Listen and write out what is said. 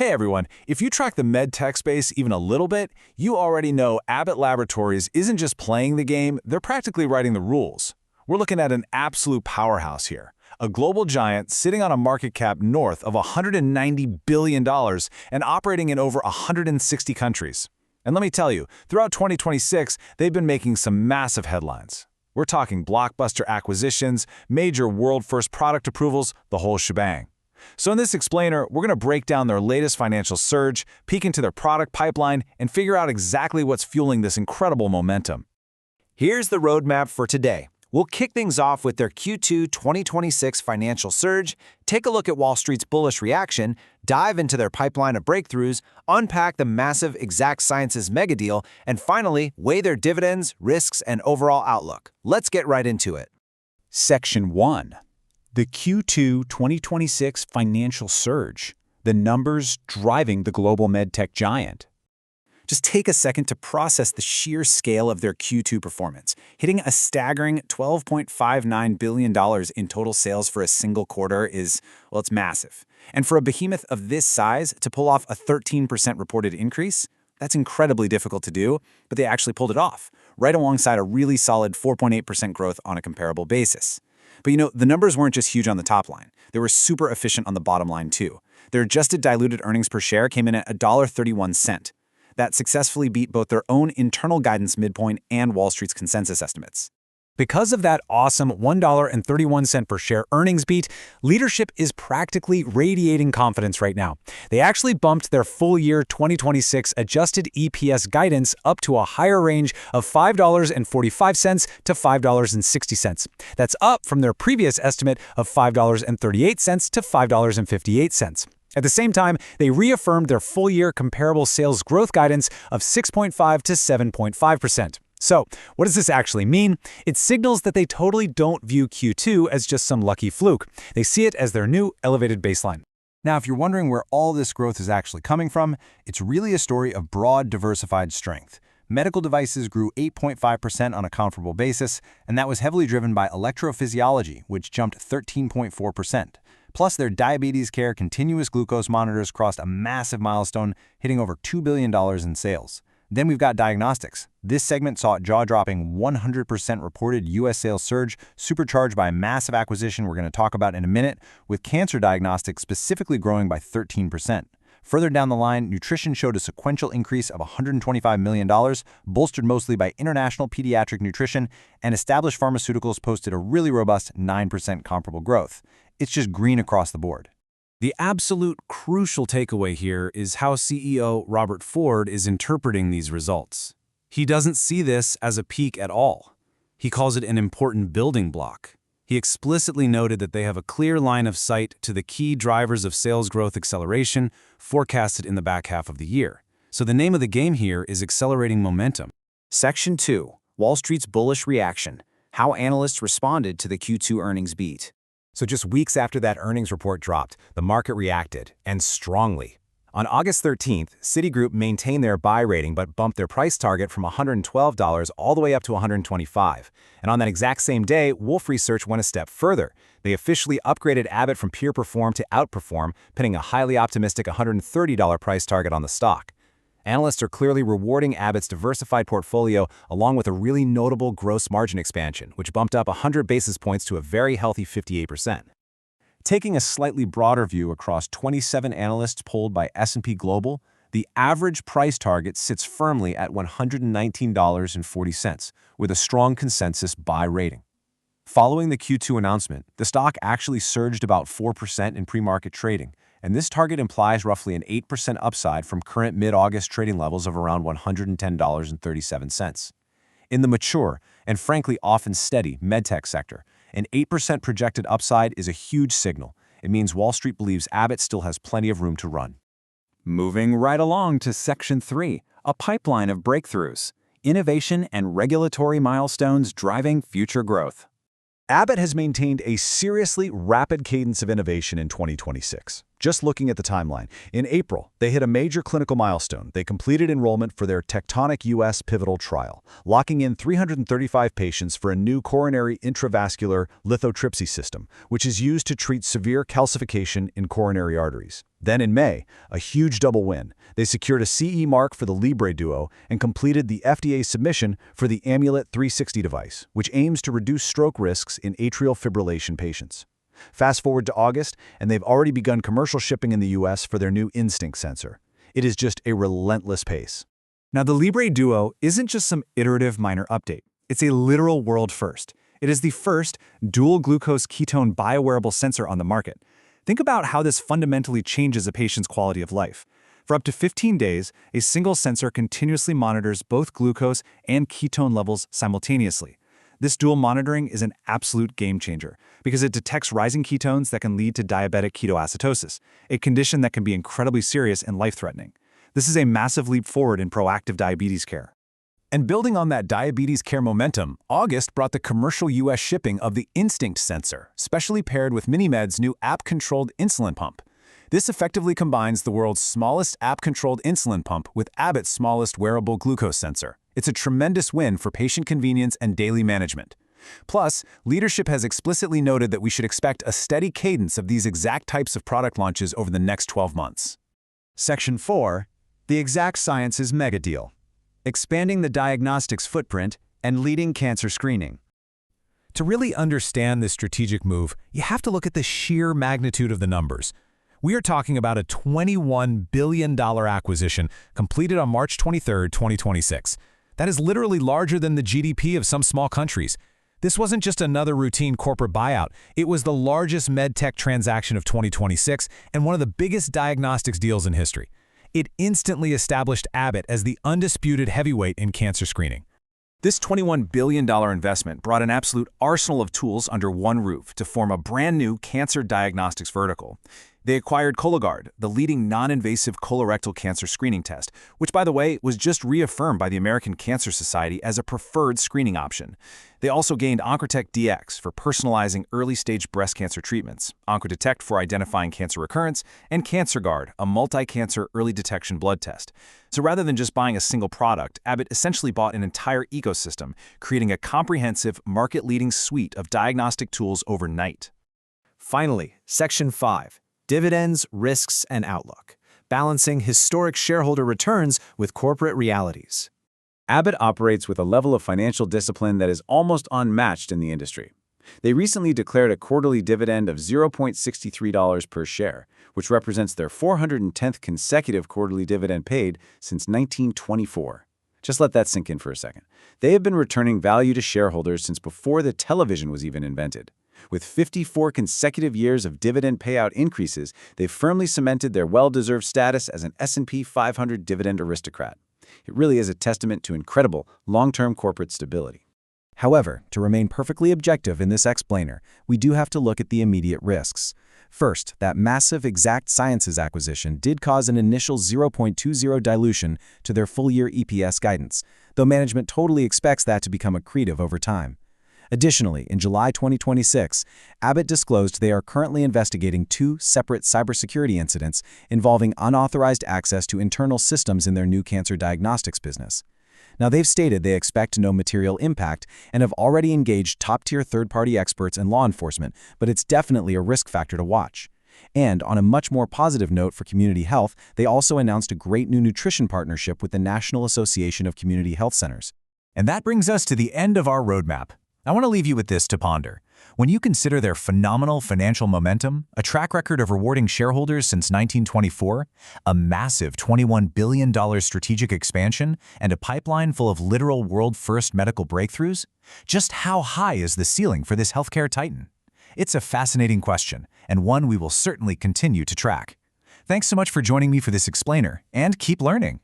Hey everyone, if you track the med tech space even a little bit, you already know Abbott Laboratories isn't just playing the game, they're practically writing the rules. We're looking at an absolute powerhouse here, a global giant sitting on a market cap north of $190 billion and operating in over 160 countries. And let me tell you, throughout 2026, they've been making some massive headlines. We're talking blockbuster acquisitions, major world-first product approvals, the whole shebang. So in this explainer, we're going to break down their latest financial surge, peek into their product pipeline, and figure out exactly what's fueling this incredible momentum. Here's the roadmap for today. We'll kick things off with their Q2 2026 financial surge, take a look at Wall Street's bullish reaction, dive into their pipeline of breakthroughs, unpack the massive Exact Sciences mega deal, and finally, weigh their dividends, risks, and overall outlook. Let's get right into it. Section 1. The Q2 2026 financial surge, the numbers driving the global medtech giant. Just take a second to process the sheer scale of their Q2 performance, hitting a staggering $12.59 billion in total sales for a single quarter is, well, it's massive. And for a behemoth of this size to pull off a 13% reported increase, that's incredibly difficult to do, but they actually pulled it off, right alongside a really solid 4.8% growth on a comparable basis. But the numbers weren't just huge on the top line. They were super efficient on the bottom line too. Their adjusted diluted earnings per share came in at $1.31. That successfully beat both their own internal guidance midpoint and Wall Street's consensus estimates. Because of that awesome $1.31 per share earnings beat, leadership is practically radiating confidence right now. They actually bumped their full year 2026 adjusted EPS guidance up to a higher range of $5.45 to $5.60. That's up from their previous estimate of $5.38 to $5.58. At the same time, they reaffirmed their full-year comparable sales growth guidance of 6.5 to 7.5%. So, what does this actually mean? It signals that they totally don't view Q2 as just some lucky fluke. They see it as their new elevated baseline. Now, if you're wondering where all this growth is actually coming from, it's really a story of broad, diversified strength. Medical devices grew 8.5% on a comparable basis, and that was heavily driven by electrophysiology, which jumped 13.4%. Plus, their diabetes care continuous glucose monitors crossed a massive milestone, hitting over $2 billion in sales. Then we've got Diagnostics. This segment saw a jaw-dropping 100% reported U.S. sales surge, supercharged by a massive acquisition we're going to talk about in a minute, with cancer diagnostics specifically growing by 13%. Further down the line, nutrition showed a sequential increase of $125 million, bolstered mostly by international pediatric nutrition, and established pharmaceuticals posted a really robust 9% comparable growth. It's just green across the board. The absolute crucial takeaway here is how CEO Robert Ford is interpreting these results. He doesn't see this as a peak at all. He calls it an important building block. He explicitly noted that they have a clear line of sight to the key drivers of sales growth acceleration forecasted in the back half of the year. So the name of the game here is accelerating momentum. Section 2. Wall Street's bullish reaction. How analysts responded to the Q2 earnings beat. So just weeks after that earnings report dropped, the market reacted, and strongly. On August 13th, Citigroup maintained their buy rating but bumped their price target from $112 all the way up to $125. And on that exact same day, Wolfe Research went a step further. They officially upgraded Abbott from peer perform to outperform, pinning a highly optimistic $130 price target on the stock. Analysts are clearly rewarding Abbott's diversified portfolio along with a really notable gross margin expansion, which bumped up 100 basis points to a very healthy 58%. Taking a slightly broader view across 27 analysts polled by S&P Global, the average price target sits firmly at $119.40, with a strong consensus buy rating. Following the Q2 announcement, the stock actually surged about 4% in pre-market trading, and this target implies roughly an 8% upside from current mid-August trading levels of around $110.37. In the mature, and frankly often steady, medtech sector, an 8% projected upside is a huge signal. It means Wall Street believes Abbott still has plenty of room to run. Moving right along to Section 3, a pipeline of breakthroughs, innovation and regulatory milestones driving future growth. Abbott has maintained a seriously rapid cadence of innovation in 2026. Just looking at the timeline, in April, they hit a major clinical milestone. They completed enrollment for their TECTONIC U.S. pivotal trial, locking in 335 patients for a new coronary intravascular lithotripsy system, which is used to treat severe calcification in coronary arteries. Then in May, a huge double win. They secured a CE mark for the Libre Duo and completed the FDA submission for the Amulet 360 device, which aims to reduce stroke risks in atrial fibrillation patients. Fast forward to August, and they've already begun commercial shipping in the US for their new Instinct sensor. It is just a relentless pace. Now, the Libre Duo isn't just some iterative minor update. It's a literal world first. It is the first dual glucose-ketone biowearable sensor on the market. Think about how this fundamentally changes a patient's quality of life. For up to 15 days, a single sensor continuously monitors both glucose and ketone levels simultaneously. This dual monitoring is an absolute game changer because it detects rising ketones that can lead to diabetic ketoacidosis, a condition that can be incredibly serious and life-threatening. This is a massive leap forward in proactive diabetes care. And building on that diabetes care momentum, August brought the commercial U.S. shipping of the Instinct sensor, specially paired with MiniMed's new app-controlled insulin pump. This effectively combines the world's smallest app-controlled insulin pump with Abbott's smallest wearable glucose sensor. It's a tremendous win for patient convenience and daily management. Plus, leadership has explicitly noted that we should expect a steady cadence of these exact types of product launches over the next 12 months. Section 4. The Exact Sciences Mega Deal. Expanding the diagnostics footprint and leading cancer screening. To really understand this strategic move, you have to look at the sheer magnitude of the numbers. We are talking about a $21 billion acquisition completed on March 23, 2026. That is literally larger than the GDP of some small countries. This wasn't just another routine corporate buyout. It was the largest medtech transaction of 2026 and one of the biggest diagnostics deals in history. It instantly established Abbott as the undisputed heavyweight in cancer screening. This $21 billion investment brought an absolute arsenal of tools under one roof to form a brand new cancer diagnostics vertical. They acquired Cologuard, the leading non-invasive colorectal cancer screening test, which, by the way, was just reaffirmed by the American Cancer Society as a preferred screening option. They also gained Oncotype DX for personalizing early-stage breast cancer treatments, Oncodetect for identifying cancer recurrence, and Cancerguard, a multi-cancer early detection blood test. So rather than just buying a single product, Abbott essentially bought an entire ecosystem, creating a comprehensive, market-leading suite of diagnostic tools overnight. Finally, Section 5. Dividends, risks, and outlook. Balancing historic shareholder returns with corporate realities. Abbott operates with a level of financial discipline that is almost unmatched in the industry. They recently declared a quarterly dividend of $0.63 per share, which represents their 410th consecutive quarterly dividend paid since 1924. Just let that sink in for a second. They have been returning value to shareholders since before the television was even invented. With 54 consecutive years of dividend payout increases, they've firmly cemented their well-deserved status as an S&P 500 dividend aristocrat. It really is a testament to incredible long-term corporate stability. However, to remain perfectly objective in this explainer, we do have to look at the immediate risks. First, that massive Exact Sciences acquisition did cause an initial 0.20 dilution to their full-year EPS guidance, though management totally expects that to become accretive over time. Additionally, in July 2026, Abbott disclosed they are currently investigating 2 separate cybersecurity incidents involving unauthorized access to internal systems in their new cancer diagnostics business. Now, they've stated they expect no material impact and have already engaged top-tier third-party experts and law enforcement, but it's definitely a risk factor to watch. And on a much more positive note for community health, they also announced a great new nutrition partnership with the National Association of Community Health Centers. And that brings us to the end of our roadmap. I want to leave you with this to ponder. When you consider their phenomenal financial momentum, a track record of rewarding shareholders since 1924, a massive $21 billion strategic expansion, and a pipeline full of literal world-first medical breakthroughs, just how high is the ceiling for this healthcare titan? It's a fascinating question, and one we will certainly continue to track. Thanks so much for joining me for this explainer, and keep learning.